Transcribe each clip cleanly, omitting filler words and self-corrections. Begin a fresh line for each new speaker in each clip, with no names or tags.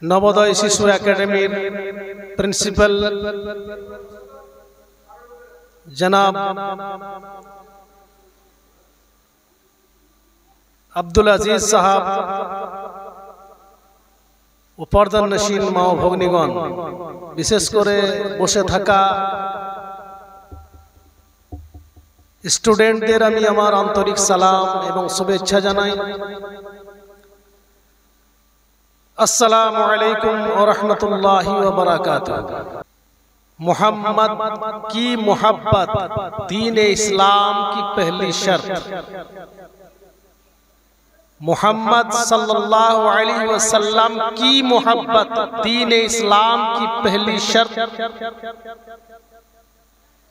নবোদয় শিশু একাডেমির প্রিন্সিপাল জনাব আব্দুল আজিজ সাহাব ও পর্দানশীল মা ও ভগ্নীগণ, বিশেষ করে বসে থাকা স্টুডেন্টদের আমি আমার আন্তরিক সালাম এবং শুভেচ্ছা জানাই। अस्सलामु अलैकुम व रहमतुल्लाहि व बरकातुहू। मोहम्मद की मोहब्बत दीन इस्लाम की पहली शर्त। मोहम्मद सल्लल्लाहु अलैहि वसल्लम की मोहब्बत दीन इस्लाम की पहली शर्त।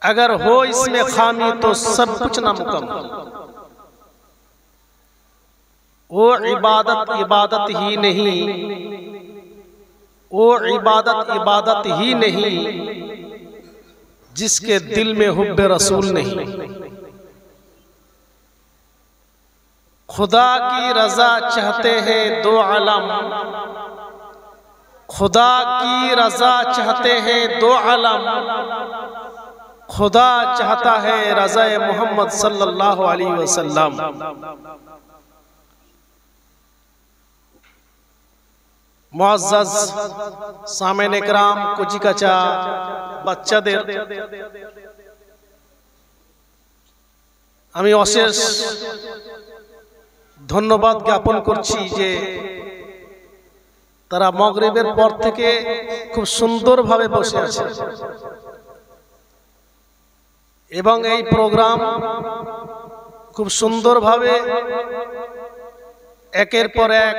अगर हो इसमें खामी तो सब कुछ नामुकम्मल। वो इबादत इबादत ही नहीं, वो इबादत ही नहीं जिसके दिल में हुब्बे रसूल नहीं। खुदा की रजा चाहते हैं दो आलम, खुदा की रजा चाहते हैं दो आलम। खुदा चाहता है रज़ा मोहम्मद सल्लल्लाहु अलैहि वसल्लम। मुअज़्ज़ज़ सामईन इकराम, कुची काचा বাচ্চাদের আমি অশেষ ধন্যবাদ জ্ঞাপন করছি যে তারা মাগরিবের পর থেকে খুব সুন্দরভাবে বসে আছে এবং এই প্রোগ্রাম খুব সুন্দরভাবে একের পর এক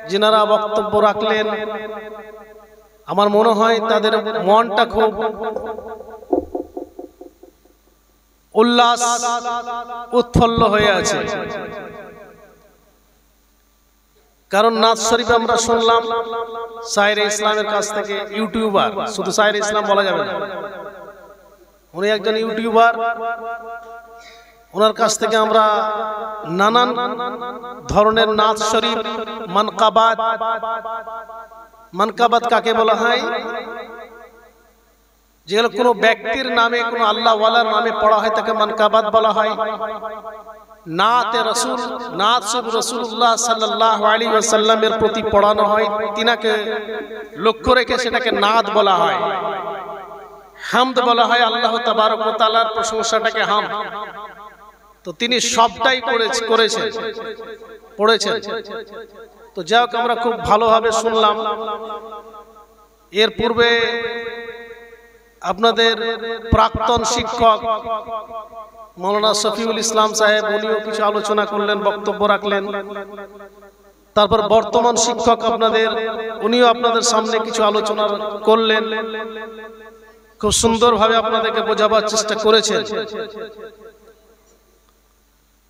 যিনারা বক্তব্য রাখলেন। আমার মনে হয় তাদের মনটা খুব উল্লাস উৎফুল্ল হয়ে আছে, কারণ নাথ শরীফ আমরা শুনলাম শায়রে ইসলামের কাছ থেকে। ইউটিউবার, শুধু শায়রে ইসলাম বলা যাবে না, উনি একজন ইউটিউবার। ওনার কাছ থেকে আমরা নানান ধরনের নাথ শরীফ, মানকাবাত। মানকাবাত কাকে বলা হয়? যেগুলো কোনো ব্যক্তির নামে, কোনো আল্লাহ ওয়ালার নামে পড়া হয় তাকে মানকাবাত বলা হয়। নাতে রাসূল, নাত শুধু রাসূলুল্লাহ সাল্লাল্লাহু আলাইহি ওয়াসাল্লামের প্রতি পড়ানো হয়, তিনাকে লক্ষ্য রেখে সেটাকে নাত বলা হয়। হামদ বলা হয় আল্লাহ তাবারক ওয়া তাআলার প্রশংসাটাকে হামদ। তো তিনি সবটাই পড়েছেন। তো যাই হোক, আমরা খুব ভালোভাবে শুনলাম। এর পূর্বে আপনাদের প্রাক্তন শিক্ষক মাওলানা শফিউল ইসলাম সাহেব, উনিও কিছু আলোচনা করলেন, বক্তব্য রাখলেন। তারপর বর্তমান শিক্ষক আপনাদের, উনিও আপনাদের সামনে কিছু আলোচনা করলেন। খুব সুন্দরভাবে আপনাদেরকে বোঝাবার চেষ্টা করেছেন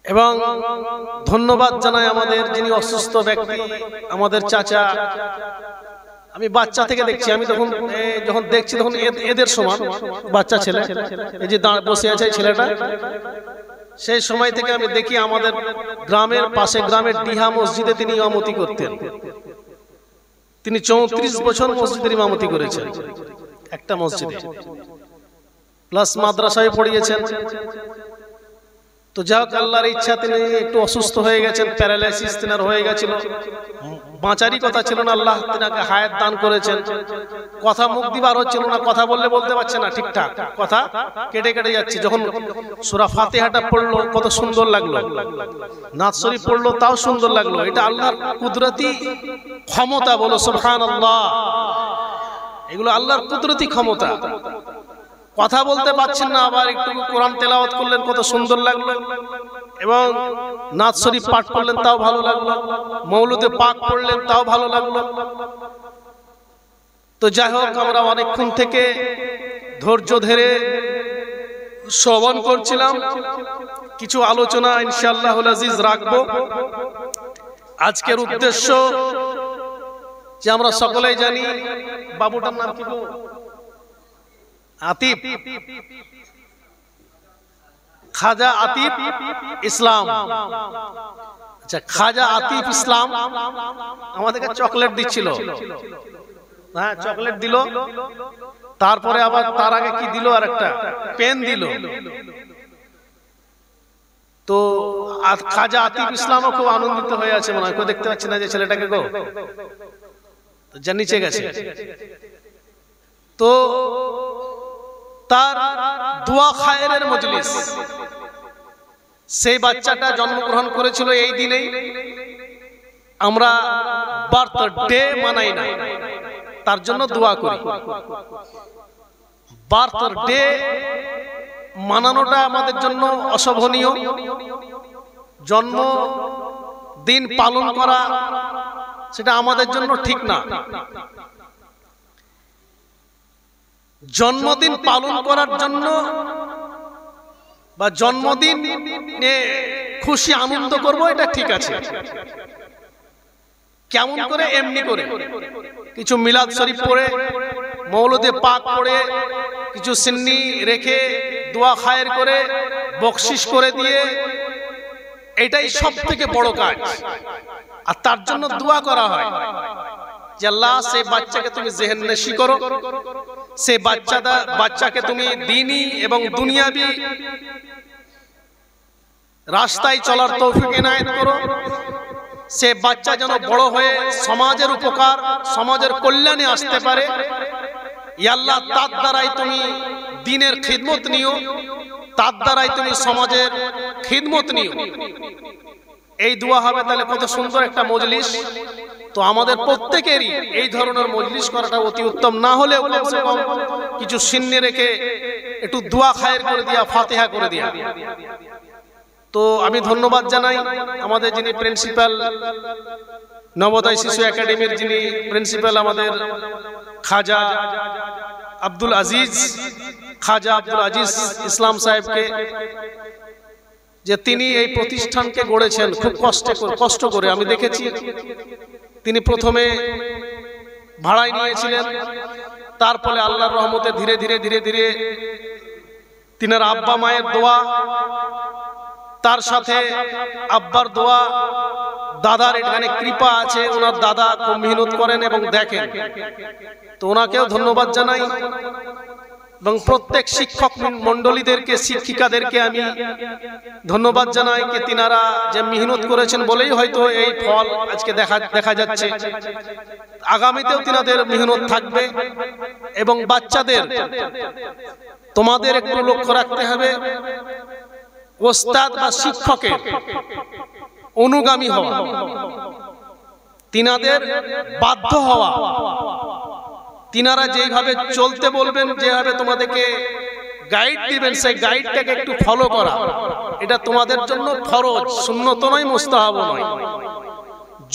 এবং ধন্যবাদ জানাই আমাদের যিনি অসুস্থ ব্যক্তি, আমাদের চাচা। আমি বাচ্চা থেকে দেখছি, আমি যখন দেখছি তখন এদের সমান বাচ্চা ছেলে, এই যে বসে আছে ছেলেটা, সেই সময় থেকে আমি দেখি আমাদের গ্রামের পাশে, গ্রামের ডিহা মসজিদে তিনি ইমামতি করতেন। তিনি 34 বছর মসজিদের ইমামতি করেছেন, একটা মসজিদে, প্লাস মাদ্রাসায় পড়িয়েছেন। তো যাই হোক, আল্লাহর ইচ্ছা তিনি একটু অসুস্থ হয়ে গেছেন, প্যারালাইসিস তেনার হয়ে গেছিল। বাঁচারই কথা ছিল না, আল্লাহ তিনাকে হায়াত দান করেছেন। কথা মুখ দিয়ে বার হচ্ছিল না, কথা বলতে পারছে না ঠিকঠাক, কথা কেটে কেটে যাচ্ছে। যখন সূরা ফাতিহাটা পড়লো কত সুন্দর লাগলো, নাথ শরীফ পড়লো তাও সুন্দর লাগলো। এটা আল্লাহর কুদরতি ক্ষমতা, বলো সুবহানাল্লাহ। এগুলো আল্লাহর কুদরতি ক্ষমতা। কথা বলতে পারছেন না, আবার একটু কোরআন তেলাওয়াত করলেন, কত সুন্দর লাগলো। এবং নাথ শরীফ পাঠ করলেন তাও ভালো লাগলো, মৌলুদে পাক পড়লেন তাও ভালো লাগলো। তো যাই হোক, আমরা অনেকক্ষণ থেকে ধৈর্য ধরে শ্রবণ করছিলাম। কিছু আলোচনা ইনশাআল্লাহুল আজিজ রাখবো। আজকের উদ্দেশ্য যে আমরা সকলেই জানি, বাবুটার নাম কি গো? আতিফ, খাজা আতিফ ইসলাম। আচ্ছা, খাজা আতিফ ইসলাম আমাদেরকে চকলেট দিচ্ছিল। হ্যাঁ, চকলেট দিল, তারপরে আবার তার আগে কি দিল, আর একটা পেন দিল। তো খাজা আতিফ ইসলামও খুব আনন্দিত হয়ে আছে মনে হয়, কেউ দেখতে পাচ্ছি না যে ছেলেটাকে গো, যা নিচে গেছে। তো তার দোয়া খায়েরের মজলিস, সেই বাচ্চাটা জন্মগ্রহণ করেছিল এই দিনেই। আমরা বার্থডে মানাই না, তার জন্য দোয়া করি। বার্থডে মানানোটা আমাদের জন্য অশোভনীয়, জন্মদিন পালন করা সেটা আমাদের জন্য ঠিক না। জন্মদিন পালন করার জন্য বা জন্মদিনে খুশি আনন্দ করব, এটা ঠিক আছে। কেমন করে? এমনি করে কিছু মিলাদ শরীফ পড়ে, মৌলুদে পাক পড়ে, কিছু সিন্নি রেখে, দোয়া খায়ের করে, বকশিশ করে দিয়ে, এটাই সব থেকে বড় কাজ। আর তার জন্য দোয়া করা হয় যে আল্লাহ, সেই বাচ্চাকে তুমি জেহেননশী করো, সেই বাচ্চাকে তুমি দ্বীনি এবং দুনিয়াবি রাস্তায় চলার তৌফিক এনায়েত করো। সে বাচ্চা যেন বড় হয়ে সমাজের উপকার, সমাজের কল্যাণে আসতে পারে। ইয়া আল্লাহ, তার দ্বারাই তুমি দ্বীনের খিদমত নিও, তার দ্বারাই তুমি সমাজের খিদমত নিও। এই দোয়া হবে, তাহলে কত সুন্দর একটা মজলিস। তো আমাদের প্রত্যেকেরই এই ধরনের মজলিস করাটা অতি উত্তম। না হলেও কমসে কম কিছু সিন্নি রেখে একটু দোয়া খায়ের করে দিয়া, ফাতিহা করে দিয়া। তো আমি ধন্যবাদ জানাই আমাদের যিনি প্রিন্সিপাল, নবোদয় শিশু একাডেমির যিনি প্রিন্সিপাল, আমাদের খাজা আব্দুল আজিজ ইসলাম সাহেবকে, যে তিনি এই প্রতিষ্ঠানকে গড়েছেন খুব কষ্ট করে। আমি দেখেছি তিনি প্রথমে ভাড়ায় নিয়েছিলেন, তারপরে আল্লাহর রহমতে ধীরে ধীরে তিনার আব্বা মায়ের দোয়া, তার সাথে আব্বার দোয়া, দাদার এখানে কৃপা আছে, ওনার দাদা খুব মেহনত করেন এবং দেখেন। তো ওনাকেও ধন্যবাদ জানাই এবং প্রত্যেক শিক্ষক মন্ডলীদেরকে, শিক্ষিকাদেরকে আমি ধন্যবাদ জানাই যে তিনারা যে মেহনত করেছেন বলেই হয়তো এই ফল আজকে দেখা যাচ্ছে। আগামীতেও তিনাদের মেহনত থাকবে। এবং বাচ্চাদের তোমাদের একটু লক্ষ্য রাখতে হবে, ওস্তাদ বা শিক্ষকের অনুগামী হওয়া, তিনাদের বাধ্য হওয়া। তিনারা যেইভাবে চলতে বলবেন, যেভাবে তোমাদেরকে গাইড দিবেন, সেই গাইডটাকে একটু ফলো করা, এটা তোমাদের জন্য ফরজ, সুন্নত নয়, মুস্তাহাব নয়।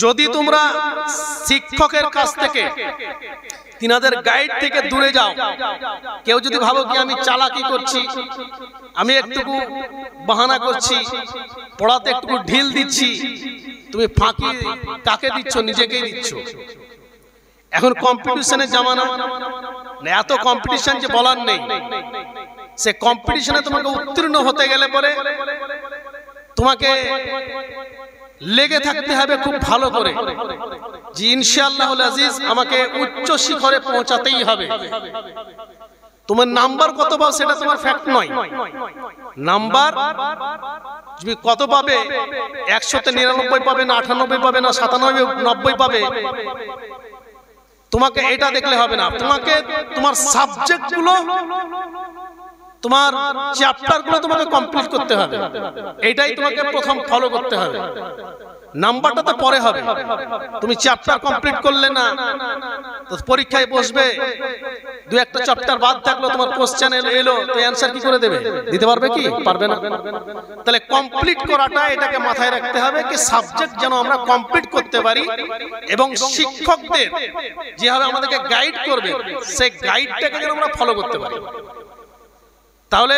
যদি তোমরা শিক্ষকের কাছ থেকে, তিনাদের গাইড থেকে দূরে যাও, কেউ যদি ভাবো কি আমি চালাকি করছি, আমি একটুকু বাহানা করছি, পড়াতে একটু ঢিল দিচ্ছি, তুমি ফাঁকি কাকে দিচ্ছ? নিজেকেই দিচ্ছ। এখন কম্পিটিশনের জামানা, এত কম্পিটিশন যে বলার নেই। সে কম্পিটিশনে তোমাকে উত্তীর্ণ হতে গেলে পরে তোমাকে লেগে থাকতে হবে খুব ভালো করে, যে ইনশাআল্লাহুল আজিজ আমাকে উচ্চ শিখরে পৌঁছাতেই হবে। তোমার নাম্বার কত পাও সেটা তোমার ফ্যাক্ট নয়। নাম্বার তুমি কত পাবে, 100তে 99 পাবে না 98 পাবে না 97 90 পাবে, তোমাকে এটা দেখলে হবে না। তোমাকে তোমার সাবজেক্ট গুলো, তোমার চ্যাপ্টার গুলো তোমাকে কমপ্লিট করতে হবে। এটাই তোমাকে প্রথম ফলো করতে হবে। নাম্বারটা তো পরে হবে। তুমি চ্যাপ্টার কমপ্লিট করলে না, তো পরীক্ষায় বসবে, দুই একটা চ্যাপ্টার বাদ থাকলো, তোমার কোশ্চেন এলো, তো অ্যানসার কি করে দেবে? দিতে পারবে কি? পারবে না। তাহলে কমপ্লিট করাটা, এটাকে মাথায় রাখতে হবে কি সাবজেক্ট যেন আমরা কমপ্লিট করতে পারি, এবং শিক্ষকদের যেভাবে আমাদেরকে গাইড করবে, সেই গাইডটাকে যেন আমরা ফলো করতে পারি। তাহলে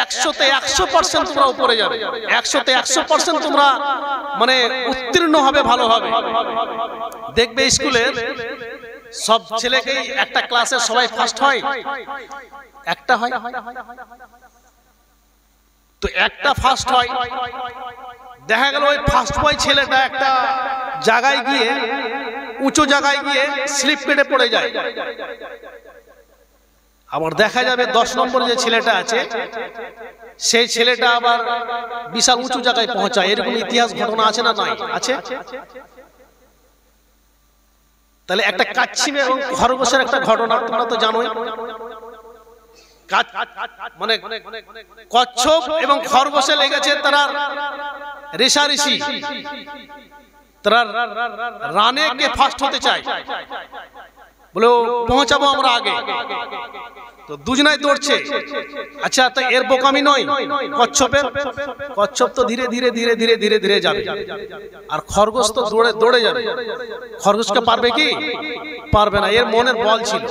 100তে 100% তোমরা উপরে যাবে, 100তে 100% তোমরা মানে উত্তীর্ণ হবে, ভালো হবে। দেখবে স্কুলের সব ছেলেকেই একটা ক্লাসে সবাই ফার্স্ট হয়, একটা হয়। তো একটা ফার্স্ট হয়, দেখা গেল ওই ফার্স্ট বয় ছেলেটা একটা জায়গায় গিয়ে, উঁচু জায়গায় গিয়ে স্লিপ কেটে পড়ে যায়। আবার দেখা যাবে 10 নম্বর যে ছেলেটা আছে সেই ছেলেটা আবার বিশাল উঁচু জায়গায় পৌঁছায়। এরকম ইতিহাস ঘটনা আছে না নাই? আছে। তাহলে একটা কাচ্ছিম এবং খরগোশের একটা ঘটনা তোমরা তো জানোই। মানে কচ্ছপ এবং খরগোশে লেগেছে তারা রেশারেশি, তারা রানে কে ফার্স্ট হতে চায়, বলে পৌঁছাবো আমরা আগে। তো দুজনাই দৌড়ছে। আচ্ছা, তো এর বোকামি নয় কচ্ছপের? কচ্ছপ তো ধীরে ধীরে ধীরে ধীরে ধীরে ধীরে যাবে, আর খরগোশ তো দৌড়ে দৌড়ে যাবে। খরগোশকে পারবে কি? পারবে না। এর মনের বল ছিল,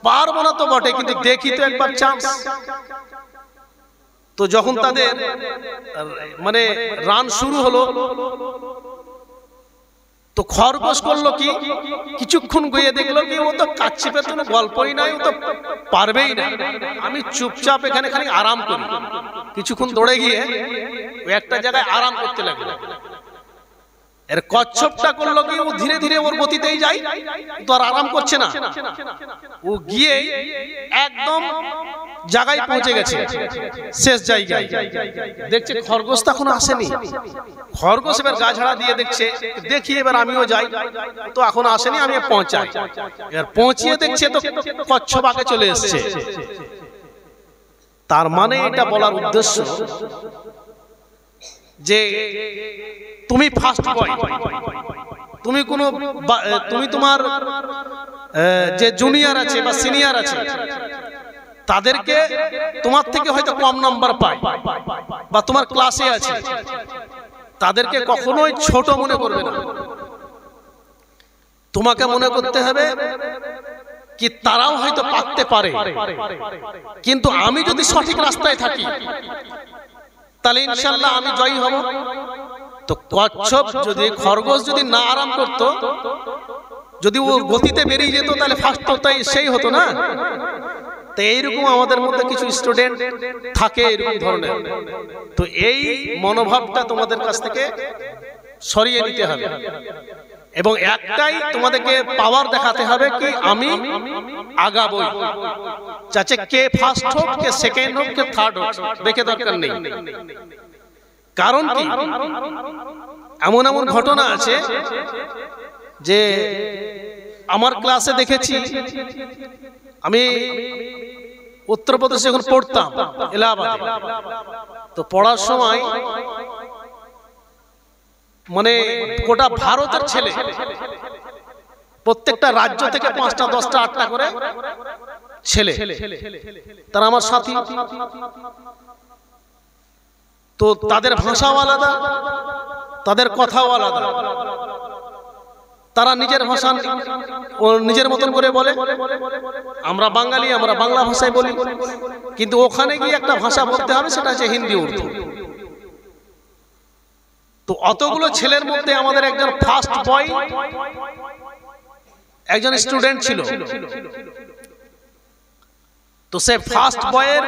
পারবো না তো বটে, কিন্তু দেখি তো একবার চান্স। তো যখন তাদের মানে রান শুরু হলো, তো খরগোশ করলো কি, কিছুক্ষণ গিয়ে দেখলো কি ও তো কাচ্ছিপের কোনো গল্পই নাই, ও তো পারবেই না, আমি চুপচাপ এখানে খালি আরাম করি। কিছুক্ষণ দৌড়ে গিয়ে ও একটা জায়গায় আরাম করতে লাগলো। এর কচ্ছপটা করলো কি, ও ধীরে ধীরে ওর গতিতেই যায়, তো আর আরাম করছে না। ও গিয়ে একদম জায়গায় পৌঁছে গেছে, শেষ জায়গায়। দেখছে খরগোশ তখন আসেনি। খরগোশ এবার গা ঝাড়া দিয়ে দেখছে, দেখি এবার আমিও যাই, তো এখন আসেনি, আমি পৌঁছাই। এবার পৌঁছিয়ে দেখছে তো কচ্ছপ আগে চলে এসছে। তার মানে এটা বলার উদ্দেশ্য যে তুমি ফার্স্ট বয়, তুমি কোনো তুমি তোমার যে জুনিয়র আছে বা সিনিয়র আছে তাদেরকে তোমার থেকে হয়তো কম নাম্বার পায়, বা তোমার ক্লাসে আছে, তাদেরকে কখনোই ছোট মনে করবে না। তোমাকে মনে করতে হবে কি তারাও হয়তো পারতে পারে, কিন্তু আমি যদি সঠিক রাস্তায় থাকি তাহলে ইনশাআল্লাহ আমি জয়ী হব। তো কচ্ছপ যদি, খরগোশ যদি না আরাম করতো, যদি ও গতিতে বেরিয়ে যেত, তাহলে ফার্স্ট তো তাই সেই হতো না। তো এইরকম আমাদের মধ্যে কিছু স্টুডেন্ট থাকে এরকম ধরনের। তো এই মনোভাবটা তোমাদের কাছ থেকে সরিয়ে নিতে হবে, এবং একটাই তোমাদেরকে পাওয়ার দেখাতে হবে কি আমি আগাবই। চাচে কে ফার্স্ট হোক, কে সেকেন্ড হোক, কে থার্ড হোক, দেখে দরকার নেই। কারণ কি, এমন এমন ঘটনা আছে যে আমার ক্লাসে দেখেছি। আমি উত্তরপ্রদেশে যখন পড়তাম এলাহাবাদে, তো পড়ার সময় মানে গোটা ভারতের ছেলে, প্রত্যেকটা রাজ্য থেকে 5টা 10টা 8টা করে ছেলে, তারা আমার সাথী। তো তাদের ভাষাও আলাদা, তাদের কথাও আলাদা। তারা নিজের ভাষা নিজের মতন করে বলে, আমরা বাঙালি, আমরা বাংলা ভাষায় বলি, কিন্তু ওখানে গিয়ে একটা ভাষা বলতে হবে, সেটা হচ্ছে হিন্দি, উর্দু। তো অতগুলো ছেলের মধ্যে আমাদের একজন ফার্স্ট বয়, একজন স্টুডেন্ট ছিল। তো সে ফার্স্ট বয়ের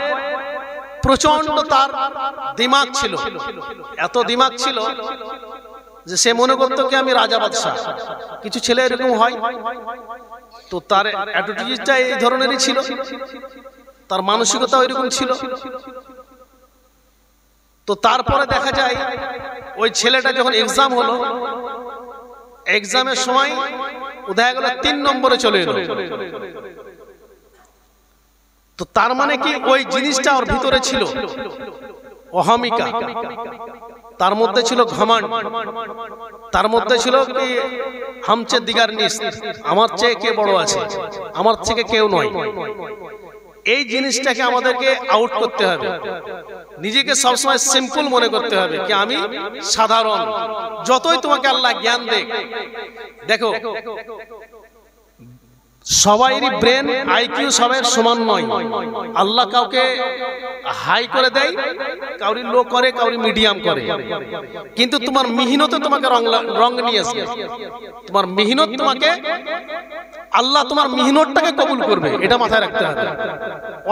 প্রচন্ড তার দিমাগ ছিল, এত দিমাগ ছিল যে সে মনে করতো কি আমি রাজা বাদশাহ। কিছু ছেলে এরকম হয়। তো তার অ্যাটিটিউডটা এই ধরনেরই ছিল, তার মানসিকতা এরকম ছিল। তো তারপরে দেখা যায় ওই ছেলেটা যখন এক্সাম হলো, এক্সামের সময় দেখা গেল 3 নম্বরে চলে এলো। তো তার মানে কি ওই জিনিসটা ওর ভিতরে ছিল, অহমিকা, তার মধ্যে ছিল ঘমন্ড, তার মধ্যে ছিল কি হামচে দিগার নিস, আমার চেয়ে কে বড় আছে, আমার থেকে কেউ নয়। এই জিনিসটাকে আমাদেরকে আউট করতে হবে। নিজেকে সবসময় সিম্পল মনে করতে হবে কি আমি সাধারণ। যতই তোমাকে আল্লাহ জ্ঞান দেখ, দেখো সবাইরই ব্রেন আইকিউ সবাই সমান নয়। আল্লাহ কাউকে হাই করে দেয়, কাউরি লো করে, কাউরি মিডিয়াম করে। কিন্তু তোমার মেহনতে তোমাকে রং নিয়ে আসবে, তোমার মেহনত তোমাকে আল্লাহ তোমার মেহনতটাকে কবুল করবে, এটা মাথায় রাখতে হবে।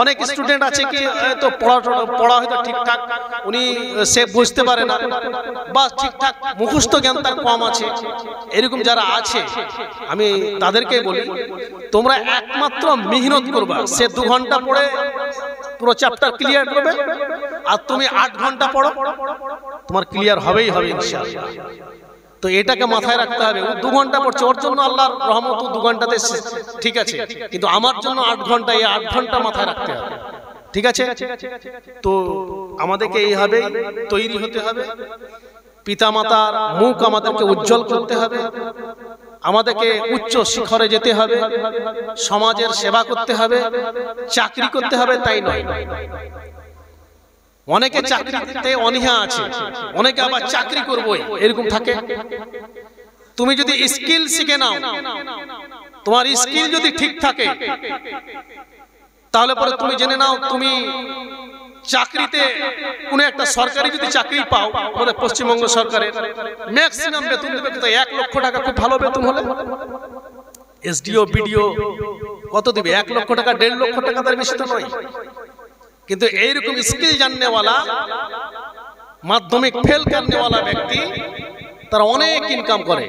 অনেক স্টুডেন্ট আছে কি তো পড়া হয়তো ঠিকঠাক উনি সে বুঝতে পারে না, বা ঠিকঠাক মুখস্থ জ্ঞান তার কম আছে, এরকম যারা আছে আমি তাদেরকে বলি তোমরা একমাত্র মেহনত করবা। সে 2 ঘন্টা পড়ে পুরো চ্যাপ্টার ক্লিয়ার করবে, আর তুমি 8 ঘন্টা পড়ো, তোমার ক্লিয়ার হবেই হবে ইনশাআল্লাহ। তো এটাকে মাথায় রাখতে হবে। ও 2 ঘন্টা পড়ছে, ওর জন্য আল্লাহর রহমত 2 ঘন্টাতে ঠিক আছে, কিন্তু আমার জন্য 8 ঘন্টা, এই 8 ঘন্টা মাথায় রাখতে হবে, ঠিক আছে? তো আমাদেরকে এইভাবে তৈরি হতে হবে, পিতামাতার মুখ আমাদেরকে উজ্জ্বল করতে হবে, আমাদেরকে উচ্চ শিখরে যেতে হবে, সমাজের সেবা করতে হবে, চাকরি করতে হবে তাই নয়। অনেকে চাকরিতে অনীহা আছে, অনেকে আবার চাকরি করবই এরকম থাকে। তুমি যদি স্কিল শিখে নাও, তোমার স্কিল যদি ঠিক থাকে, তাহলে পরে তুমি জেনে নাও তুমি চাকরিতে কোন একটা সরকারি যদি চাকরি পাও, বলে পশ্চিমবঙ্গ সরকারের ম্যাক্সিমাম বেতন দেবে 1 লক্ষ টাকা, খুব ভালো বেতন হলে। এসডিও বিডিও কত দিবে? 1 লক্ষ টাকা, 1.5 লক্ষ টাকা, তার বেশি তো নয়। কিন্তু এইরকম স্কিল জাননেওয়ালা, মাধ্যমিক ফেল করনেওয়ালা ব্যক্তি তারা অনেক ইনকাম করে।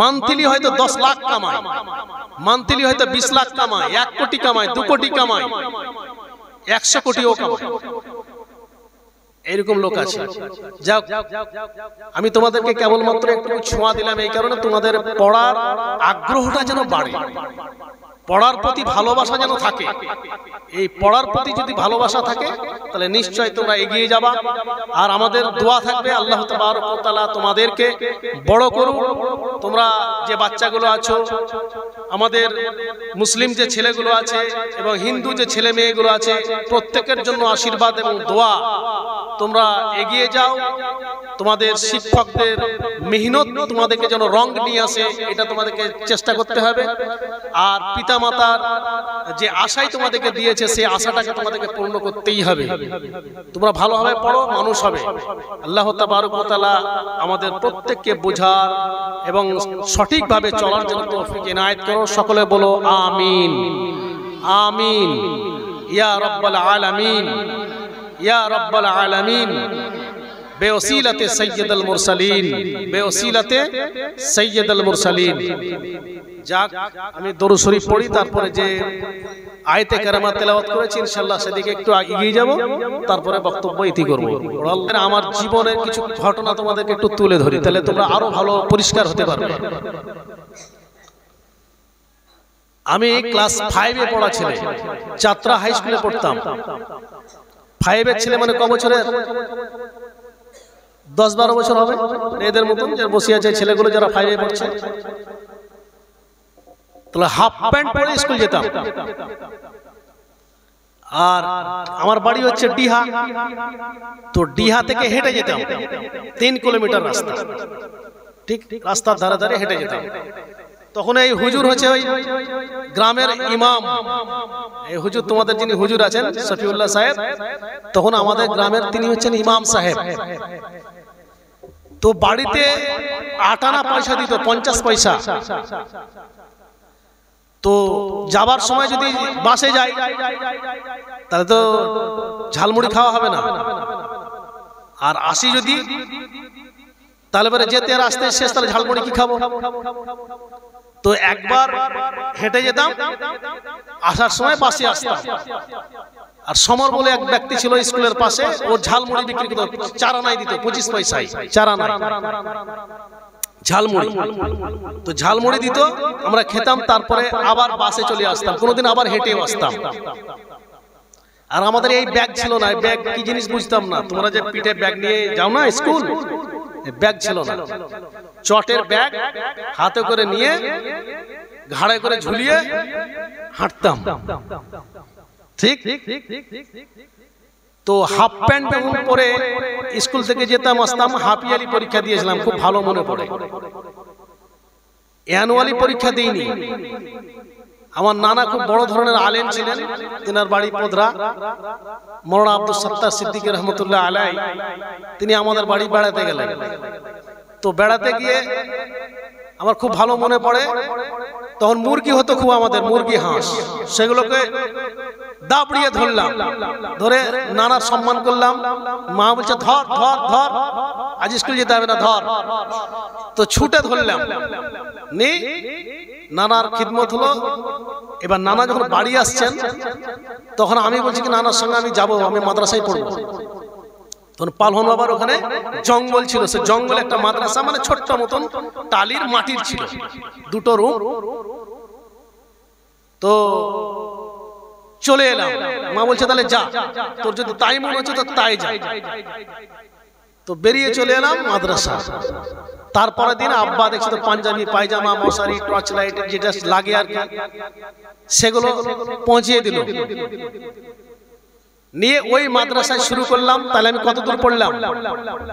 মান্থলি হয়তো 10 লাখ কামায়, মান্থলি হয়তো 20 লাখ কামায়, 1 কোটি কামায়, 2 কোটি কামায়, 100 কোটিও কামায়, এরকম লোক আছে। যাক, আমি তোমাদেরকে কেবলমাত্র একটু ছোঁয়া দিলাম এই কারণে তোমাদের পড়ার আগ্রহটা যেন বাড়ে, পড়ার প্রতি ভালোবাসা যেন থাকে। এই পড়ার প্রতি যদি ভালোবাসা থাকে তাহলে নিশ্চয় তোমরা এগিয়ে যাবা। আর আমাদের দোয়া থাকবে আল্লাহ তাবারক ওয়া তাআলা তোমাদেরকে বড় করুক। তোমরা যে বাচ্চাগুলো আছো, আমাদের মুসলিম যে ছেলেগুলো আছে এবং হিন্দু যে ছেলে মেয়েগুলো আছে, প্রত্যেকের জন্য আশীর্বাদ এবং দোয়া। তোমরা এগিয়ে যাও, তোমাদের শিক্ষকদের মেহনত তোমাদেরকে যেন রং নিয়ে আসে, এটা তোমাদেরকে চেষ্টা করতে হবে। আর পিতামাতার যে আশাই তোমাদেরকে দিয়েছে, সেই আশাটাকে তোমাদেরকে পূর্ণ করতেই হবে। তোমরা ভালোভাবে পড়ো, মানুষ হবে। আল্লাহ তাবারক ওয়া তাআলা আমাদের প্রত্যেককে বোঝার এবং সঠিকভাবে চলার জন্য তৌফিক ইনায়েত করো। সকলে বলো আমিন, আমিন ইয়া রাব্বাল আলামিন, ইয়া রাব্বাল আলামিন। বেওসিলাতে সাইয়্যিদুল মুরসালিন, বেওসিলাতে সাইয়্যিদুল মুরসালিন। যাক, আমি দরুদ শরীফ পড়ি, তারপরে যে আয়াতে কারিমা তেলাওয়াত করেছি ইনশাআল্লাহ সেদিকে একটু এগিয়ে যাব, তারপরে বক্তব্য ইতি করব। আমার জীবনের কিছু ঘটনা তোমাদেরকে একটু তুলে ধরি, তাহলে তোমরা আরো ভালো পরিষ্কার হতে পারবে। আমি ক্লাস 5 এ পড়া ছেলে, যাত্রা হাই স্কুলে পড়তাম। 5 এর ছেলে মানে ক বছরের? 10-12 বছর হবে এদের মতন যে বসে আছে ছেলেগুলো যারা 5 এ পড়ছে। তাহলে হাফ প্যান্ট পরে স্কুল যেতাম। আর আমার বাড়ি হচ্ছে ডিহা, তো ডিহা থেকে হেঁটে যেতাম 3 কিলোমিটার রাস্তা, ঠিক রাস্তার ধারে ধারে হেঁটে যেতাম। তখন এই হুজুর হচ্ছে ওই গ্রামের ইমাম, এই হুজুর তোমাদের যিনি হুজুর আছেন শফিউল্লাহ সাহেব, তখন আমাদের গ্রামের তিনি হচ্ছেন ইমাম সাহেব। তো বাড়িতে 8 আনা পয়সা দিত, 50 পয়সা। তো যাবার সময় যদি বাসে যাই তাহলে তো ঝালমুড়ি খাওয়া হবে না, আর আসি যদি তাহলে পরে যেতে আর আসতে শেষ, তাহলে ঝালমুড়ি কি খাবো? তো একবার হেঁটে যেতাম, আসার সময় বাসে আসতাম। আর সমর বলে এক ব্যক্তি ছিল স্কুলের পাশে, ও ঝালমুড়ি বিক্রি করত, 4 আনাই দিত, 25 পয়সায় 4 আনাই ঝালমুড়ি। তো ঝালমুড়ি দিত, আমরা খেতাম, তারপরে আবার বাসে চলে আসতাম, কোনোদিন আবার হেঁটেও আসতাম। আর আমাদের এই ব্যাগ ছিল না, ব্যাগ কি জিনিস বুঝতাম না। তোমরা যে পিঠে ব্যাগ নিয়ে যাও না স্কুল, ব্যাগ ছিল না, চটের ব্যাগ হাতে করে নিয়ে ঘাড়ে করে ঝুলিয়ে হাঁটতাম, ঠিক। তো হাফ প্যান্ট পরে স্কুল থেকে যেতাম, আসতাম। হাফ ইয়ারলি পরীক্ষা দিয়েছিলাম, খুব ভালো মনে পড়ে। অ্যানুয়ালি পরীক্ষা দিইনি। আমার নানা খুব বড় ধরনের আলেম ছিলেন, তিনার বাড়ি পোদরা, মওলানা আব্দুল সত্তার সিদ্দিকী রহমতুল্লাহ আলাইহি। তিনি আমাদের বাড়ি বেড়াতে গেলেন। তো বেড়াতে গিয়ে আমার খুব ভালো মনে পড়ে, তখন মুরগি হতো খুব, আমাদের মুরগি হাঁস, সেগুলোকে দাবড়িয়ে ধরলাম, ধরে নানার সম্মান করলাম। মা বলছে ধর ধর ধর, আজ স্কুল যেতে হবে না, ধর। তো ছুটে ধরলাম, নি নানার খিদমত হলো। এবার নানা যখন বাড়ি আসছেন তখন আমি বলছি কি নানার সঙ্গে আমি যাবো, আমি মাদ্রাসায় পড়বো। তখন পালহন বাবার ওখানে জঙ্গল ছিল, সে জঙ্গলে একটা মাদ্রাসা, মানে ছোট্ট মতন টালির মাটির ছিল, দুটো রুম। তো চলে এলাম, মা বলছে তাহলে যা, তোর যদি তাই মনে হচ্ছে তো তাই যা। তো বেরিয়ে চলে এলাম মাদ্রাসা। তারপরের দিন আব্বা দেখছি তো পাঞ্জাবি, পায়জামা, মশারি, টর্চ লাইট যেটা লাগে আর কি, সেগুলো পৌঁছিয়ে দিল। নিয়ে ওই মাদ্রাসায় শুরু করলাম। তাহলে আমি কত দূর পড়লাম?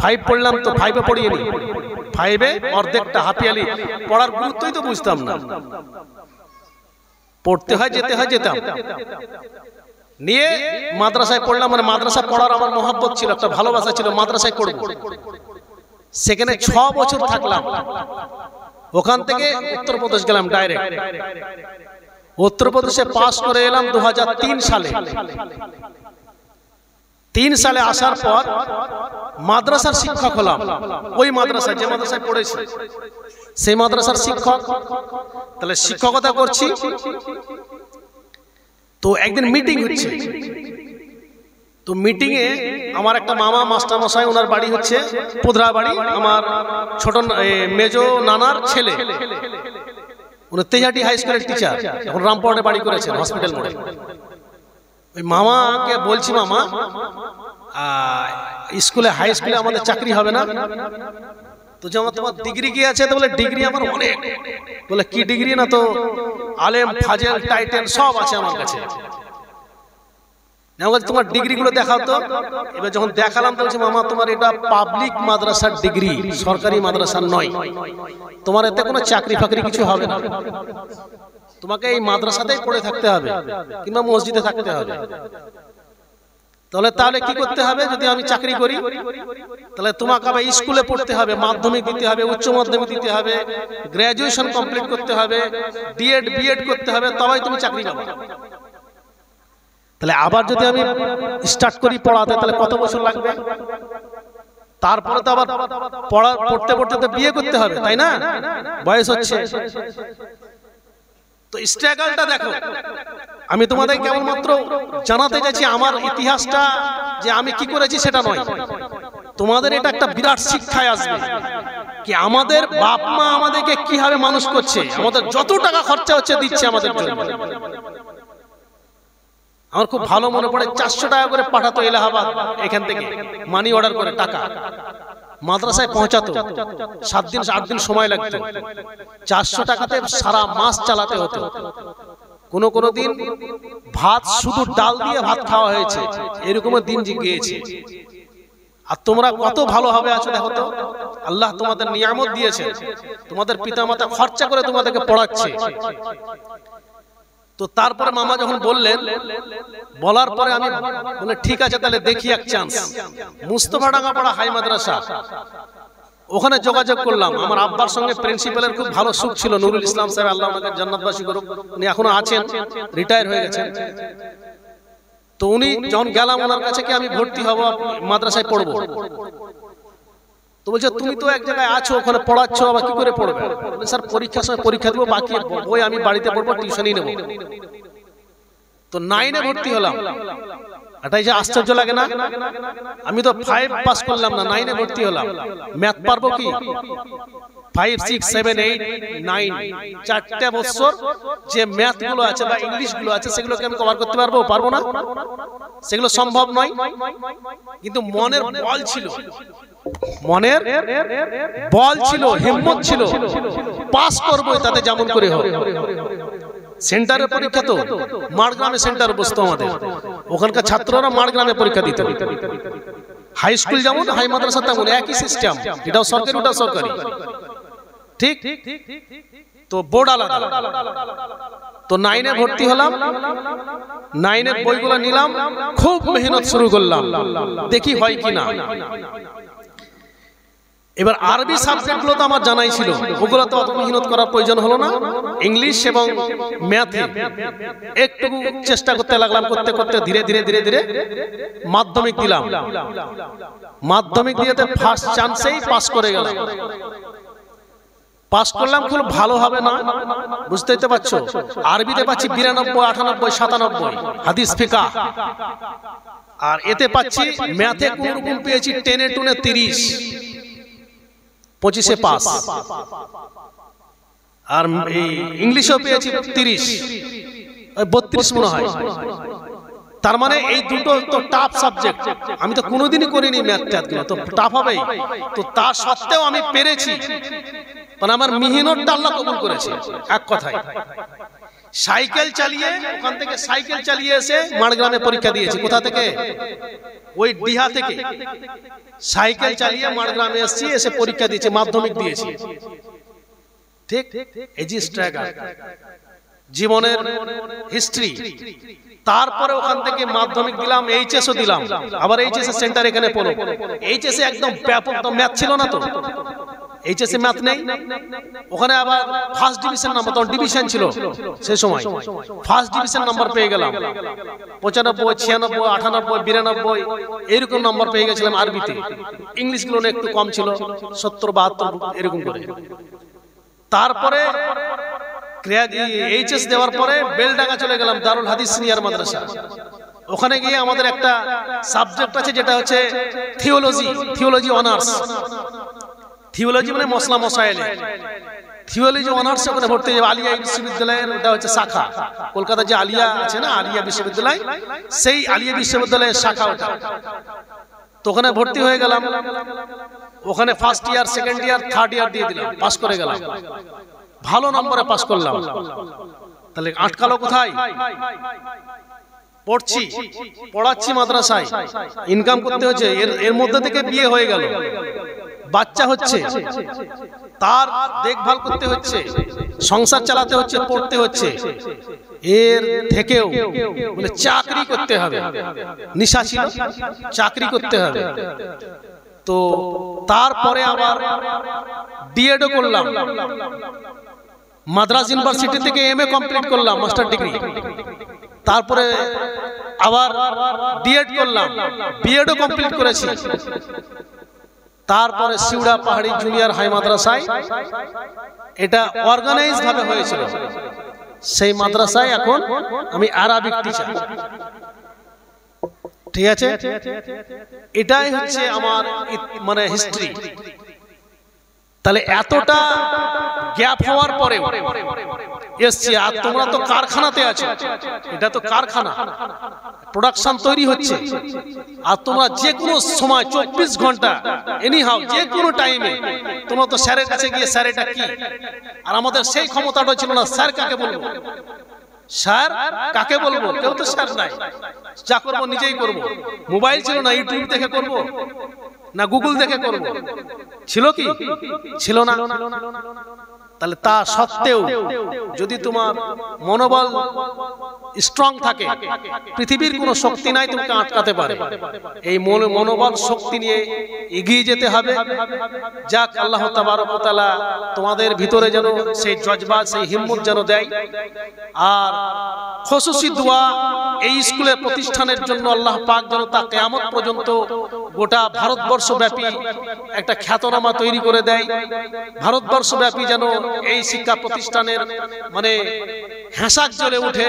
5 পড়লাম। তো 5-এ পড়িনি, 5-এ অর্ধেকটা হাফিয়ালি, পড়ার গুরুত্বই তো বুঝতাম না। পড়তে হয়, যেতে হয়, যেতাম। নিয়ে মাদ্রাসায় পড়লাম, মানে মাদ্রাসা পড়ার আমার মহব্বত ছিল, একটা ভালোবাসা ছিল, মাদ্রাসায় পড়ব। সেখানে 6 বছর থাকলাম। ওখান থেকে উত্তরপ্রদেশ গেলাম ডাইরেক্ট। উত্তরপ্রদেশে পাস করে এলাম 2003 সালে। 3 সালে আসার পর মাদ্রাসার শিক্ষক হলাম। ওই মাদ্রাসায়, যে মাদ্রাসায় পড়েছি সেই মাদ্রাসার শিক্ষক। তাহলে শিক্ষকতা করছি। তো একদিন মিটিং হচ্ছে। তো মিটিং এ আমার একটা মামা মাস্টার মশাই, ওনার বাড়ি হচ্ছে পোদরা বাড়ি, আমার ছোট মেজো নানার ছেলে, উনি তেজাটি হাই স্কুলের টিচার, এখন রামপুরহাটে বাড়ি করেছেন, হসপিটাল মোড়ে। ওই মামাকে বলছি, মামা স্কুলে, হাই স্কুলে আমাদের চাকরি হবে না? তো যেমন তোমার ডিগ্রি কি আছে? তো বলে ডিগ্রি আমার অনেক। বলে কি ডিগ্রি? না তো আলেম, ফাজেল, টাইটেল সব আছে আমার কাছে। তোমার ডিগ্রি গুলো দেখাও তো। এবার যখন দেখালাম তো বলছি, মামা তোমার এটা পাবলিক মাদ্রাসার ডিগ্রি, সরকারি মাদ্রাসার নয়, তোমার এতে কোনো চাকরি ফাকরি কিছু হবে না, তোমাকে এই মাদ্রাসাতেই পড়ে থাকতে হবে কিংবা মসজিদে থাকতে হবে। তাহলে কি করতে হবে? যদি আমি চাকরি করি তাহলে তোমাকে আবার স্কুলে পড়তে হবে, মাধ্যমিক দিতে হবে, উচ্চ মাধ্যমিক দিতে হবে, গ্রাজুয়েশন কমপ্লিট করতে হবে, ডিএড বিএড করতে হবে, তবেই তুমি চাকরি পাবে। তাহলে আবার যদি আমি স্টার্ট করি পড়াতে, তাহলে কত বছর লাগবে? তারপরে তো আবার পড়তে পড়তে তো বিয়ে করতে হবে, তাই না? বয়স হচ্ছে। তো স্ট্রাগলটা দেখো। আমি তোমাদের কেবলমাত্র জানাতে চাইছি আমার ইতিহাসটা, যে আমি কি করেছি সেটা নয়। তোমাদের এটা একটা বিরাট শিক্ষায় আসবে কি আমাদের বাপ মা আমাদেরকে কিভাবে মানুষ করছে, আমাদের যত টাকা খরচা হচ্ছে দিচ্ছে আমাদের জন্য। আমার খুব ভালো মনে পড়ে, 400 টাকা করে পাঠাতো এলাহাবাদ, এখান থেকে মানি অর্ডার করে টাকা মাদ্রাসায় পৌঁছাতো। 7 দিন 8 দিন সময় লাগতো। 400 টাকাতে সারা মাস চালাতে হতো। কোনো দিন ভাত, শুধু ডাল দিয়ে ভাত খাওয়া হয়েছে, এরকম দিন গিয়েছে। আর তোমরা কত ভালোভাবে আছো দেখো তো। আল্লাহ তোমাদের নিয়ামত দিয়েছে, তোমাদের পিতামাতা খরচা করে তোমাদেরকে পড়াচ্ছে। তো তারপরে মামা যখন বললেন, বলার পরে আমি বলে ঠিক আছে তাহলে দেখি এক চান্স। মুস্তফা ডাঙ্গাপাড়া হাই মাদ্রাসা, ওখানে যোগাযোগ করলাম। আমার আব্বার সঙ্গে প্রিন্সিপালের খুব ভালো সুখ ছিল, নুরুল ইসলাম সাহেব, আল্লাহ ওনাকে জান্নাতবাসী করুক, উনি এখনো আছেন, রিটায়ার হয়ে গেছেন। তো উনি যখন গেলাম ওনার কাছে কি আমি ভর্তি হব, মাদ্রাসায় পড়বো। তো বলছে তুমি তো এক জায়গায় আছো, ওখানে পড়াচ্ছ, আবার কি করে পড়বে? স্যার পরীক্ষার সময় পরীক্ষা দেবো, বাকি বই আমি বাড়িতে পড়বো, টিউশনই নেবো। তো 9-এ ভর্তি হলাম। এটাই যে আশ্চর্য লাগে না? আমি তো 5 পাস করলাম না, 9-এ ভর্তি হলাম। ম্যাথ পারবো কি? 5, 6, 7, 8, 9 4টা বছর যে ম্যাথ গুলো আছে বা ইংলিশ গুলো আছে সেগুলোকে আমি কভার করতে পারবো না, সেগুলো সম্ভব নয়। কিন্তু মনের বল ছিল, মনের বল ছিল, হিম্মত ছিল, পাস করবো তাতে যেমন করে হোক। সেন্টারের পরীক্ষা তো মাড়গ্রামে সেন্টার বসতো আমাদের, ওখানকার ছাত্ররা মাড়গ্রামে পরীক্ষা দিত। হাই স্কুল যেমন, হাই মাদ্রাসা তেমন, একই সিস্টেম, এটাও সরকারি ওটাও সরকারি, ঠিক? তো বোর্ড আলাদা। তো 9-এ ভর্তি হলাম, 9-এর বইগুলো নিলাম, খুব মেহনত শুরু করলাম, দেখি হয় কিনা। এবার আরবি সাবজেক্টগুলো তো আমার জানাই ছিল, ওগুলো তো অত মেহনত করার প্রয়োজন হলো না। ইংলিশ এবং ম্যাথে একটু চেষ্টা করতে লাগলাম, করতে করতে ধীরে ধীরে ধীরে ধীরে মাধ্যমিক দিলাম। মাধ্যমিক দিয়ে ফার্স্ট চান্সেই পাস করে গেলাম। পাস করলাম, খুব ভালো হবে না, বুঝতেই তো পারছো। আরবিতে পাচ্ছি 92, 98, 97 হাদিস ফিকা, আর এতে পাচ্ছি ম্যাথে কোন রকম পেয়েছি 10 টুনে 30, 25 পাস। আর এই ইংলিশেও পেয়েছি 30, 32 মনে হয়। তার মানে এই দুটো তো টাফ সাবজেক্ট, আমি তো কোনোদিনই করিনি ম্যাথ ট্যাথগুলো, তো টাফ হবেই। তো তা সত্ত্বেও আমি পেরেছি, মানে আমার মেহনতটা আল্লাহ কবুল করেছে। এক কথায় সাইকেল চালিয়ে, ওখান থেকে সাইকেল চালিয়ে এসে মাড়গ্রামে পরীক্ষা দিয়েছি। কোথা থেকে? ওই ডিহা থেকে সাইকেল চালিয়ে মাড়গ্রামে এসেছি, এসে পরীক্ষা দিয়েছি, মাধ্যমিক দিয়েছি। ঠিক এজি স্ট্রাগার জীবনের হিস্ট্রি। তারপরে ওখান থেকে মাধ্যমিক দিলাম, এইচএসও দিলাম, আবার এইচএস এর সেন্টার এখানে পড়ো। এইচএস এ একদম ব্যাপক, তো ম্যাথ ছিল না, তো এইচএস এ ম্যাথ নেই। ওখানে আবার ফার্স্ট ডিভিশন নাম্বার, তখন ডিভিশন ছিল সেই সময়, ফার্স্ট ডিভিশন নাম্বার পেয়ে গেলাম। 95, 96, 98, 92 এইরকম নাম্বার পেয়ে গেছিলাম আরবিতে। ইংলিশ গুলো একটু কম ছিল, 70, 72 এরকম করে। তারপরে এইচএস দেওয়ার পরে বেলডাঙ্গা চলে গেলাম, দারুল হাদিস সিনিয়র মাদ্রাসা। ওখানে গিয়ে আমাদের একটা সাবজেক্ট আছে যেটা হচ্ছে থিওলজি, থিওলজি অনার্স। থিওলজি মানে মশলা মশাইল, থিওলজি অনার্স ওখানে ভর্তি হয়ে যাবে। আলিয়া বিশ্ববিদ্যালয়ের ওটা হচ্ছে শাখা, কলকাতা যে আলিয়া আছে না, আলিয়া বিশ্ববিদ্যালয়, সেই আলিয়া বিশ্ববিদ্যালয়ের শাখা ওটা। তো ওখানে ভর্তি হয়ে গেলাম। ওখানে first year, second year, third year দিয়ে দিলাম, পাস করে গেলাম, ভালো নম্বরে পাস করলাম। তাহলে আটকালো কোথায়? পড়ছি, পড়াচ্ছি মাদ্রাসায়, ইনকাম করতে হচ্ছে, এর মধ্যে থেকে বিয়ে হয়ে গেল, বাচ্চা হচ্ছে, তার দেখভাল করতে হচ্ছে, সংসার চালাতে হচ্ছে, পড়তে হচ্ছে। এর থেকেও বলে চাকরি করতে হবে, নিশা ছিল, চাকরি করতে হবে। তো তারপরে আবার বিএডও করলাম, মাদ্রাজ ইউনিভার্সিটি থেকে এমএ কমপ্লিট করলাম, মাস্টার ডিগ্রি। তারপরে আবার বিএড করলাম, বিএডও কমপ্লিট করেছি। তারপরে সিউড়া পাহাড়ি জুনিয়র হাই মাদ্রাসায়, এটা অর্গানাইজ ভাবে হয়েছিল, সেই মাদ্রাসায় এখন আমি আরবিক টিচার। ঠিক আছে, এটাই হচ্ছে আমার মানে হিস্ট্রি। তাহলে এতটা গ্যাপ হওয়ার পরে এসছি, আর তোমরা তো কারখানাতে আছো, এটা তো কারখানা, প্রোডাকশন তৈরি হচ্ছে। আর তোমরা যে কোনো সময় 24 ঘন্টা এনি হাউ যে কোনো টাইমে তোমরা তো স্যারের কাছে গিয়ে স্যার এটা কি, আর আমাদের সেই ক্ষমতাটা ছিল না, স্যার কাকে বলবো, স্যার কাকে বলবো, কেউ তো স্যার নাই, যা করবো নিজেই করবো। মোবাইল ছিল না, ইউটিউব দেখে করব না গুগল দেখে করব, ছিল কি? ছিল না। তাহলে তা সত্ত্বেও যদি তোমার মনোবল স্ট্রং থাকে, পৃথিবীর কোনো শক্তি নাই তোমাকে আটকাতে পারে। এই মনোবল শক্তি নিয়ে এগিয়ে যেতে হবে। যাক, আল্লাহ তাবারক ওয়া তাআলা তোমাদের ভিতরে যেন সেই জজবা, সেই হিম্মত যেন দেয়। আর খুশুসি দোয়া এই স্কুলের প্রতিষ্ঠানের জন্য আল্লাহ পাক যেন তা কিয়ামত পর্যন্ত গোটা ভারতবর্ষ ব্যাপী একটা খ্যাতনামা তৈরি করে দেয়। ভারতবর্ষ ব্যাপী যেন এই শিক্ষা প্রতিষ্ঠানের মানে হাসাক জ্বলে উঠে,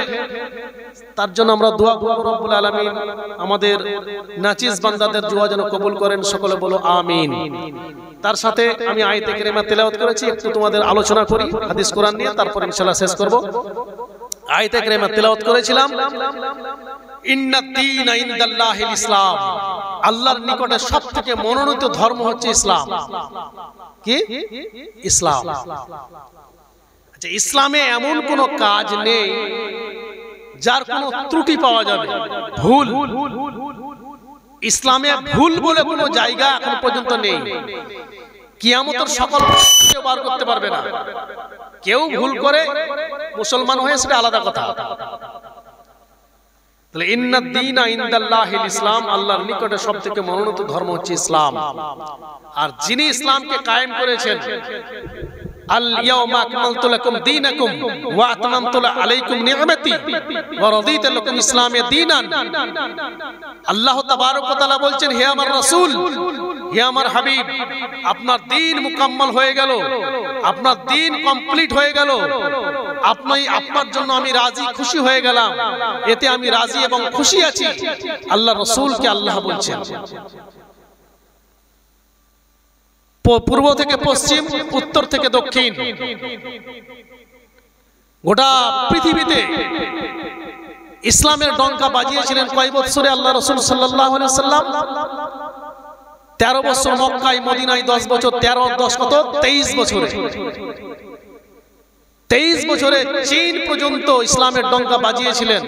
তার জন্য আমরা দোয়া করব। রব্বুল আলামিন আমাদের নাচিস বান্দাদের দোয়া যেন কবুল করেন, সকলে বলো আমিন। তার সাথে আমি আয়াতে কারিমা তেলাওয়াত করেছি, একটু তোমাদের আলোচনা করি হাদিস কোরআন নিয়ে, তারপর ইনশাআল্লাহ শেষ করব। আয়াতে কারিমা তেলাওয়াত করেছিলাম, ইন্নাদ দীনা ইনদাল্লাহিল ইসলাম, আল্লাহর নিকটে সবথেকে মনোনীত ধর্ম হচ্ছে ইসলাম। কি? ইসলাম। আচ্ছা, ইসলামে এমন কোন কাজ নেই যার কোনো ত্রুটি পাওয়া যাবে, ভুল। ইসলামে ভুল বলে কোনো জায়গা এখন পর্যন্ত নেই। কিয়ামতের সকল কেউ বার করতে পারবে না। কেউ ভুল করে মুসলমান হয়ে, সেটা আলাদা কথা। তাহলে ইন্নাদ দীনা ইনদাল্লাহিল ইসলাম, আল্লাহর নিকটে সবথেকে মনোনীত ধর্ম হচ্ছে ইসলাম। আর যিনি ইসলামকে কায়েম করেছেন, আল ইয়াউমা আকমালতু লাকুম দীনাকুম ওয়া আতমামতু আলাইকুম নি'মাতি ওয়া রাদিতু লাকুম ইসলামে দীনান। আল্লাহ তাবারক ওয়া তাআলা বলছেন, হে আমার রাসূল, হে আমার হাবিব, আপনার দ্বীন মুকাম্মাল হয়ে গেল, আপনার দ্বীন কমপ্লিট হয়ে গেল, আপনার জন্য আমি রাজি খুশি হয়ে গেলাম, এতে আমি রাজি এবং খুশি আছি। আল্লাহ রাসূলকে আল্লাহ বলছেন। পূর্ব থেকে পশ্চিম, উত্তর থেকে দক্ষিণ, গোটা পৃথিবীতে ইসলামের ডঙ্কা বাজিয়েছিলেন কয় বছরে আল্লাহ রাসূল সাল্লাল্লাহু আলাইহি ওয়াসাল্লাম? 13 বছর মক্কায়, মদিনায় 10 বছর, 13 আর 10 কত? 23 বছরে। 23 বছরে চীন পর্যন্ত ইসলামের ডঙ্কা বাজিয়েছিলেন।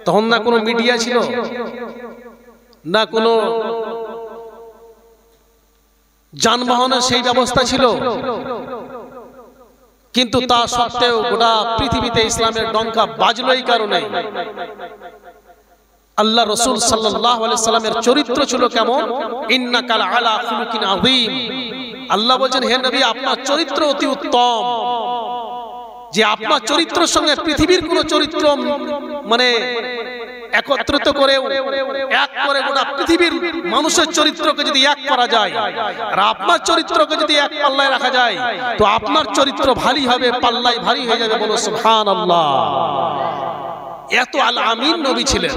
তখন না কোনো মিডিয়া ছিল, না কোনো যানবাহনের সেই ব্যবস্থা ছিল, কিন্তু তা সত্ত্বেও গোটা পৃথিবীতে ইসলামের ডঙ্কা বাজলো এই কারণে আল্লাহ রাসূল সাল্লাল্লাহু আলাইহি সাল্লামের চরিত্র ছিল কেমন? ইন্নাকা আলা খুলুকিন আযীম। আল্লাহ বলেন, হে নবী, আপনার চরিত্র অতি উত্তম, যে আপনার চরিত্রের সঙ্গে পৃথিবীর কোন চরিত্র মানে একত্রিত করে এক করে গোটা পৃথিবীর মানুষের চরিত্রকে যদি এক করা যায়, আর আপনার চরিত্রকে যদি এক পাল্লায় রাখা যায়, তো আপনার চরিত্র ভারী হবে, পাল্লায় ভারী হয়ে যাবে। বলো সুবহানাল্লাহ। এত আল আমিন নবী ছিলেন।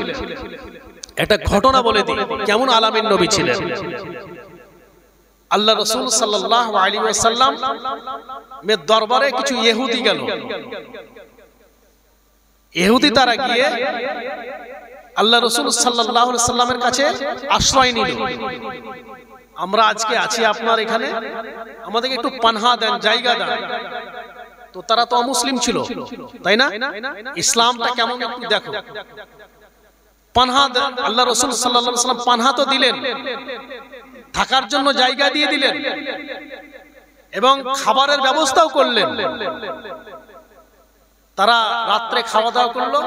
একটা ঘটনা বলে দিই, কেমন আল আমিন নবী ছিলেন। আল্লাহ রাসূল সাল্লাল্লাহু আলাইহি ওয়াসাল্লাম এর দরবারে কিছু ইহুদি গেল। ইহুদি তারা গিয়ে আল্লাহ রাসূল সাল্লাল্লাহু আলাইহি ওয়াসাল্লামের কাছে আশ্রয় নিল। আমরা আজকে আছি আপনার এখানে, আমাদেরকে একটু পানাহা দেন, জায়গা দেন। তো তারা তো অমুসলিম ছিল, তাই না? ইসলামটা কেমন একটু দেখো। পানাহা আল্লাহ রাসূল সাল্লাল্লাহু আলাইহি ওয়াসাল্লাম পানাহা তো দিলেন, থাকার জন্য জায়গা দিয়ে দিলেন এবং খাবারের ব্যবস্থাও করলেন। তারা রাত্রে খাওয়া দাওয়া করলো,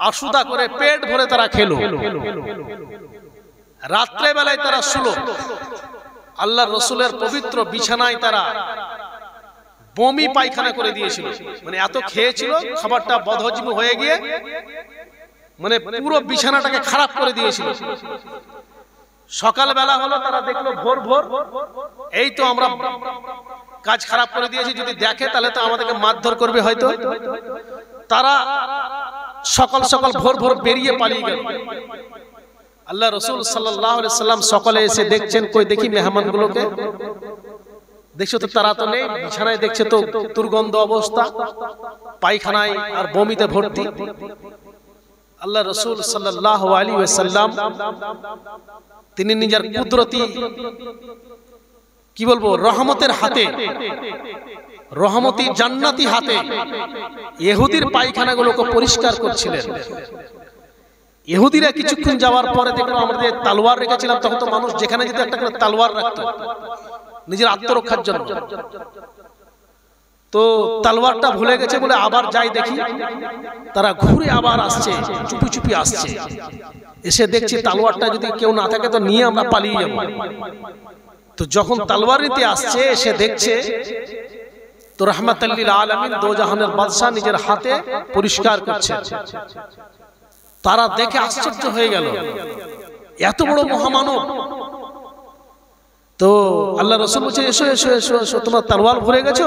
আশুদা করে পেট ভরে তারা খেলো। রাত্রে বেলায় তারা শুলো। আল্লাহর রাসূলের পবিত্র বিছানায় তারা বমি পায়খানা করে দিয়েছিল। মানে এত খেয়েছিল, খাবারটা বদহজম হয়ে গিয়ে মানে পুরো বিছানাটাকে খারাপ করে দিয়েছিল। সকাল বেলা হলো, তারা দেখলো ভোর ভোর, এই তো আমরা কাজ খারাপ করে দিয়েছি, যদি দেখে তাহলে তো আমাদেরকে মারধর করবে হয়তো। তারা সকাল সকাল ভোর ভোর বেরিয়ে পালিয়ে গেল। আল্লাহ রাসূল সাল্লাল্লাহু আলাইহি সাল্লাম সকালে এসে দেখছেন, কই দেখি মেহমানগুলোকে। দেখছো তো তারা তো নেই, বিছানায় দেখছে তো দুর্গন্ধ অবস্থা, পায়খানায় আর বমিতে ভর্তি। আল্লাহ রাসূল সাল্লাল্লাহু আলাইহি ওয়াসাল্লাম তিনি নিজের কুদরতি কি বলবো রহমতের হাতে, রহমতি জান্নাতি হাতে ইহুদির পায়খানাগুলোকে পরিষ্কার করছিলেন। ইহুদিরা কিছুক্ষণ যাওয়ার পরে দেখলো আমরা যে তলোয়ার রেখেছিলাম, তখন তো মানুষ যেখানে যেত একটা করে তলোয়ার রাখতো নিজের আত্মরক্ষার জন্য। তো তলোয়ারটা ভুলে গেছে বলে আবার যাই দেখি, তারা ঘুরে আবার আসছে, চুপি চুপি আসছে। এসে দেখছি তলোয়ারটা যদি কেউ না থাকে তো নিয়ে আমরা পালিয়ে যাব। তো যখন তলোয়ার নিতে আসছে, এসে দেখছে তো রাহমাতাল লিল আলামিন দো জাহানের বাদশা নিজের হাতে পরিষ্কার করছে। তারা দেখে আশ্চর্য হয়ে গেল, এত বড় মহামানব। তো আল্লাহ রাসূল বলছে, এসো এসো এসো এসো, তোমরা তরোয়াল ভুলে গেছো,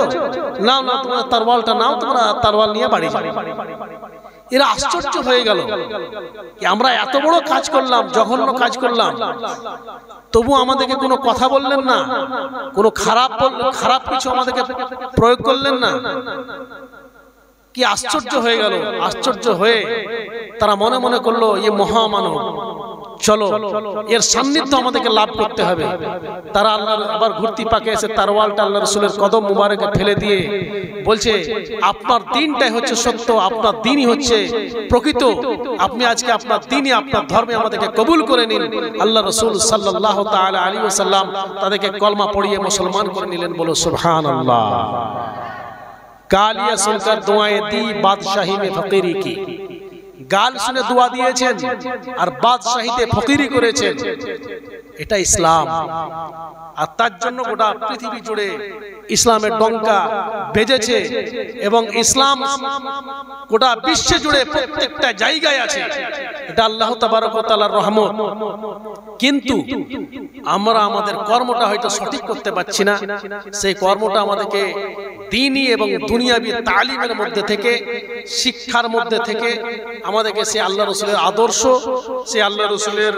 নাও না তোমরা তরোয়ালটা নাও, তোমরা তরোয়াল নিয়ে বাড়ি যাও। এরা আশ্চর্য হয়ে গেল, আমরা এত বড় কাজ করলাম, জঘন্য কাজ করলাম, তবু আমাদেরকে কোনো কথা বললেন না, কোনো খারাপ কিছু আমাদেরকে প্রয়োগ করলেন না। কি আশ্চর্য হয়ে গেল। আশ্চর্য হয়ে তারা মনে মনে করলো, এ মহামানব, চলো এর সান্নিধ্য আমাদেরকে লাভ করতে হবে। তারা আল্লাহর আবার ঘুরতি পাকে এসে তরোয়ালটা আল্লাহ রাসূলের কদম মুবারকে ফেলে দিয়ে বলছে, আপনার দ্বীনটাই হচ্ছে সত্য, আপনার দ্বীনই হচ্ছে প্রকৃত, আপনি আজকে আপনার দ্বীনে আপনার ধর্মে আমাদেরকে কবুল করে নিন। আল্লাহ রাসূল সাল্লাল্লাহু তাআলা আলাইহি ওয়াসাল্লাম তাদেরকে কলমা পড়িয়ে মুসলমান করে নিলেন। বলো সুবহানাল্লাহ। गालियां सुनकर दुआएं दी बादशाही में फकीरी की, গাল শুনে দোয়া দিয়েছেন আর বাদশাহীতে ফকিরি করেছেন, এটা ইসলাম। আর তার জন্য গোটা পৃথিবী জুড়ে ইসলামের ডঙ্কা বেজেছে এবং ইসলাম গোটা বিশ্ব জুড়ে প্রত্যেকটা জায়গায় আছে। এটা আল্লাহ তাবারক ওয়া তাআলার রহমত। কিন্তু আমরা আমাদের কর্মটা হয়তো সঠিক করতে পারছি না। সেই কর্মটা আমাদেরকে দ্বীনি এবং দুনিয়াবি তালিমের মধ্যে থেকে, শিক্ষার মধ্যে থেকে আমাদেরকে সে আল্লাহ রাসূলের আদর্শ, সে আল্লাহ রাসূলের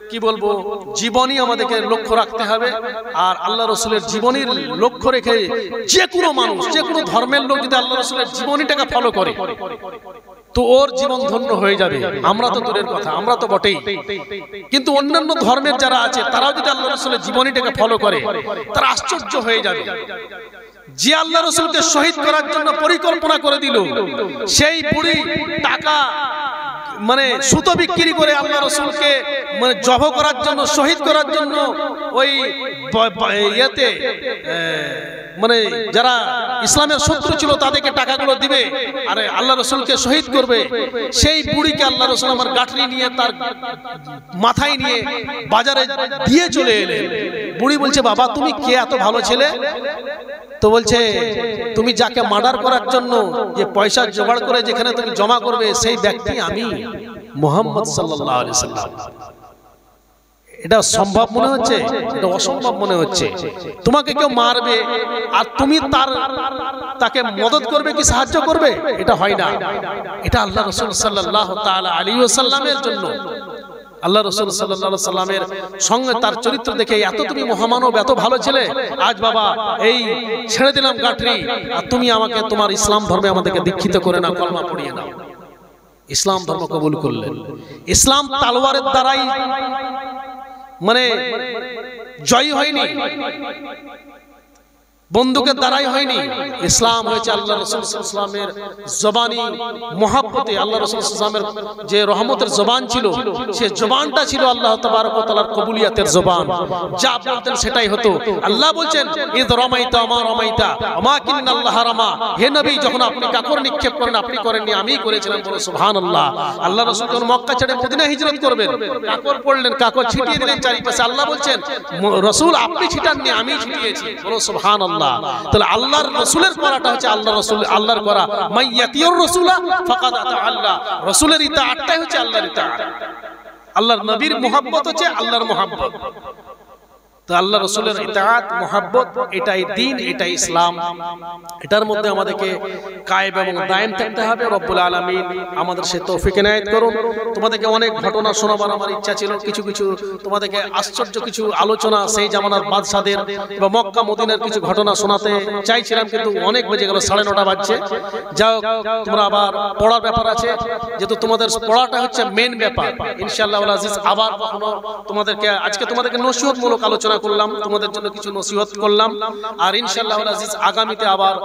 কি বলবো জীবনী আমাদেরকে লক্ষ্য রাখতে হবে। আর আল্লাহ রাসূলের জীবনীর লক্ষ্য রেখে যে কোনো মানুষ, যে কোনো ধর্মের লোক যদি আল্লাহ রাসূলের জীবনীটাকে ফলো করে তো ওর জীবন ধন্য হয়ে যাবে। আমরা তো দূরের কথা, আমরা তো বটেই, কিন্তু অন্যান্য ধর্মের যারা আছে তারাও যদি আল্লাহ রাসূলের জীবনীটাকে ফলো করে তারা আশ্চর্য হয়ে যাবে। যে আল্লাহ রাসূলকে শহীদ করার জন্য পরিকল্পনা করে দিল, সেই বুড়ি টাকা মানে সুতো বিক্রি করে আল্লাহ রাসূলকে মানে জব করার জন্য, শহীদ করার জন্য ওই ইয়েতে মানে যারা ইসলামের শত্রু ছিল তাদেরকে টাকাগুলো দিবে আর আল্লাহ রাসূলকে শহীদ করবে। সেই বুড়িকে আল্লাহ রাসূল আমার গাঁটরি নিয়ে তার মাথায় নিয়ে বাজারে দিয়ে চলে এলেন। বুড়ি বলছে, বাবা তুমি কে, এত ভালো ছেলে? তো বলছে, তুমি যাকে মার্ডার করার জন্য যে পয়সা জোগাড় করে যেখানে তুমি জমা করবে সেই ব্যক্তি আমি, মুহাম্মদ সাল্লাল্লাহু আলাইহি সাল্লাম। এটা সম্ভব মনে হচ্ছে? এটা অসম্ভব মনে হচ্ছে। তোমাকে কেউ মারবে আর তুমি তাকে মদত করবে কি সাহায্য করবে? এটা হয় না। এটা আল্লাহ রাসূল সাল্লাল্লাহু তাআলা আলাইহি ওয়াসাল্লামের জন্য। আল্লাহ রাসূল সাল্লাল্লাহু আলাইহি ওয়াসাল্লামের সঙ্গে তার চরিত্র দেখে এত তুমি মহামানব, এত ভালো ছেলে, আজ বাবা এই ছেড়ে দিলাম গাঁটরি আর তুমি আমাকে তোমার ইসলাম ধর্মে আমাদেরকে দীক্ষিত করে নাও, কলমা পড়িয়ে নাও। ইসলাম ধর্ম কবুল করলেন। ইসলাম তলোয়ারের দ্বারাই মানে জয় হয়নি, বন্দুকের দ্বারাই হয়নি। ইসলাম হয়েছে আল্লাহ রাসূল সাল্লাল্লাহু আলাইহি ওয়াসাল্লামের জবানি মহব্বতে। আল্লাহ রাসূল সাল্লাল্লাহু আলাইহি ওয়াসাল্লামের যে রহমতের জবান ছিল, সে জবানটা ছিল আল্লাহ তাবারক ওয়া তাআলার কবুলিয়াতের জবান। যা বলতেন সেটাই হতো। আল্লাহ বলছেন, ইদ রামাইতা মা রামাইতা ওমা কিন্নাল্লাহ রামা। হে নবী, যখন আপনি কাকর নিক্ষেপ করেন আপনি করেননি, আমিই করেছিলাম। বলো সুবহানাল্লাহ। আল্লাহ রাসূল যখন মক্কা ছেড়ে মদিনা হিজরত করবেন, কাকর পড়লেন, কাকর ছিটিয়ে দিলেন চারিপাশে। আল্লাহ বলছেন, রাসূল আপনি ছিটাননি, আমিই ছিটিয়েছি। বলো সুবহানাল্লাহ। তাহলে আল্লাহর রাসূলের করাটা হচ্ছে আল্লাহর রাসূল, আল্লাহর করা। মাইয়াতিউর রাসূলা ফাকাদ আতা আল্লাহ। রাসূলের ইতাআতটাই হচ্ছে আল্লাহর ইতাআত। আল্লাহর নবীর মুহাব্বত হচ্ছে আল্লাহর মুহাব্বত। তো আল্লাহ রাসূলের ইতাআত মুহাব্বত, এটাই দ্বীন, এটাই ইসলাম। এটার মধ্যে আমাদেরকে কায়েম এবং দায়েম থাকতে হবে। রব্বুল আলামিন আমাদের সে তৌফিক ইনায়েত করুন। তোমাদেরকে অনেক ঘটনা শোনাবার আমার ইচ্ছা ছিল, কিছু কিছু তোমাদেরকে আশ্চর্য কিছু আলোচনা সেই জামানার বাদশাদের বা মক্কা মদিনার কিছু ঘটনা শোনাতে চাইছিলাম, কিন্তু অনেক বেজে গেল, 9:30 বাজছে। যাও, তোমরা আবার পড়ার ব্যাপার আছে, যেহেতু তোমাদের পড়াটা হচ্ছে মেন ব্যাপার। ইনশাআল্লাহ আল আজিজ আবার কখনো তোমাদেরকে, আজকে তোমাদেরকে নসিহতমূলক আলোচনা করলাম, তোমাদের জন্য কিছু নসিহত করলাম, আর ইনশাআল্লাহ আল আজিজ আগামীতে আবার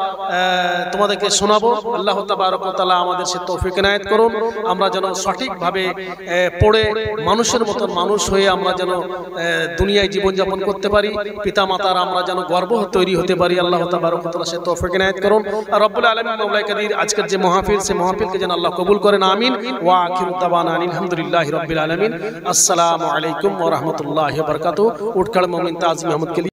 তোমাদেরকে শোনাবো। আল্লাহ তাবারক ওয়া তাআলা আমাদের সে তৌফিক ইনায়েত করুন। আমরা যেন সঠিকভাবে পড়ে মানুষের মতো মানুষ হয়ে আমরা যেন দুনিয়ায় জীবনযাপন করতে পারি, পিতা মাতার আমরা যেন গর্ব তৈরি হতে পারি। আল্লাহ তাবারক ওয়া তাআলা সে তৌফিক ইনায়েত করুন। আর রব্বুল আলামিন মাওলাই কাদির আজকের যে মাহফিল, সে মাহফিলকে যেন আল্লাহ কবুল করেন। আমিন। ওয়া আখিরু দাওয়ানা আলহামদুলিল্লাহি রাব্বিল আলামিন। আসসালামু আলাইকুম ওয়া রাহমাতুল্লাহি ওয়া বারাকাতুহু। উঠকার মোমিন তাজমি আহমদ के लिए